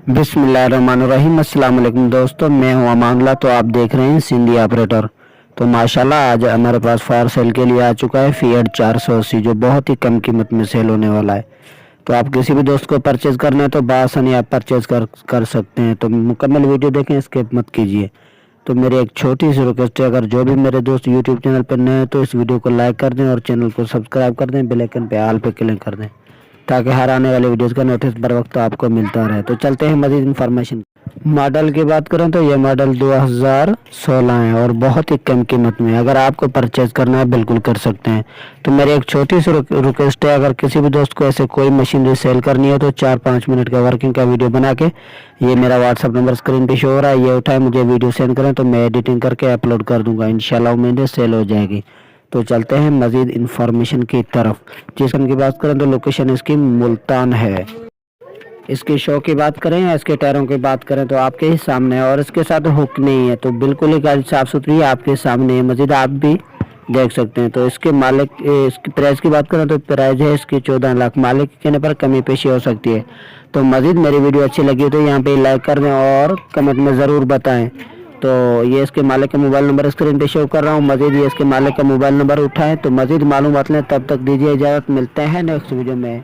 बिस्मिल्लाहिर्रहमानिर्रहीम। अस्सलाम वालेकुम दोस्तों, मैं हूं अमानुल्लाह। तो आप देख रहे हैं सिंधी ऑपरेटर। तो माशाल्लाह आज हमारे पास फायर सेल के लिए आ चुका है फिएट 480, जो बहुत ही कम कीमत में सेल होने वाला है। तो आप किसी भी दोस्त को परचेज करना है तो बआसानी आप परचेज कर सकते हैं। तो मुकम्मल वीडियो देखें, स्किप मत कीजिए। तो मेरी एक छोटी सी रिक्वेस्ट है, अगर जो भी मेरे दोस्त यूट्यूब चैनल पर नए हैं तो इस वीडियो को लाइक कर दें और चैनल को सब्सक्राइब कर दें, बेल आइकन पे ऑल पे क्लिक कर दें ताकि हर आने वाले वीडियोस का नोटिस बर वक्त आपको मिलता रहे। तो चलते हैं मजीद इन्फॉर्मेशन। मॉडल की बात करें तो ये मॉडल 2016 है और बहुत ही कम कीमत में। अगर आपको परचेज करना है बिल्कुल कर सकते हैं। तो मेरी एक छोटी सी रिक्वेस्ट है, अगर किसी भी दोस्त को ऐसे कोई मशीनरी सेल करनी है तो 4-5 मिनट का वर्किंग का वीडियो बना के, ये मेरा व्हाट्सअप नंबर स्क्रीन पे शो हो रहा है, ये उठाए मुझे वीडियो सेंड करें तो मैं एडिटिंग करके अपलोड कर दूंगा। इंशाल्लाह उम्मीद है सेल हो जाएगी। तो चलते हैं मजीद इन्फॉर्मेशन की तरफ। जिसम की बात करें तो लोकेशन इसकी मुल्तान है। इसकी शो की बात करें या इसके टायरों की बात करें तो आपके ही सामने है और इसके साथ हुक नहीं है, तो बिल्कुल ही गाड़ी साफ सुथरी है, आपके सामने है। मजीद आप भी देख सकते हैं। तो इसके मालिक, इसकी प्राइस की बात करें तो प्राइस है इसकी 14 लाख। मालिक के कहने पर कमी पेशी हो सकती है। तो मजीद मेरी वीडियो अच्छी लगी तो यहाँ पे लाइक कर दें और कमेंट में ज़रूर बताएं। तो ये इसके मालिक का मोबाइल नंबर स्क्रीन पे शो कर रहा हूँ। मजीद ये इसके मालिक का मोबाइल नंबर उठाएं तो मजीद मालूमात लें। तब तक दीजिए इजाज़त, मिलते हैं नेक्स्ट वीडियो में।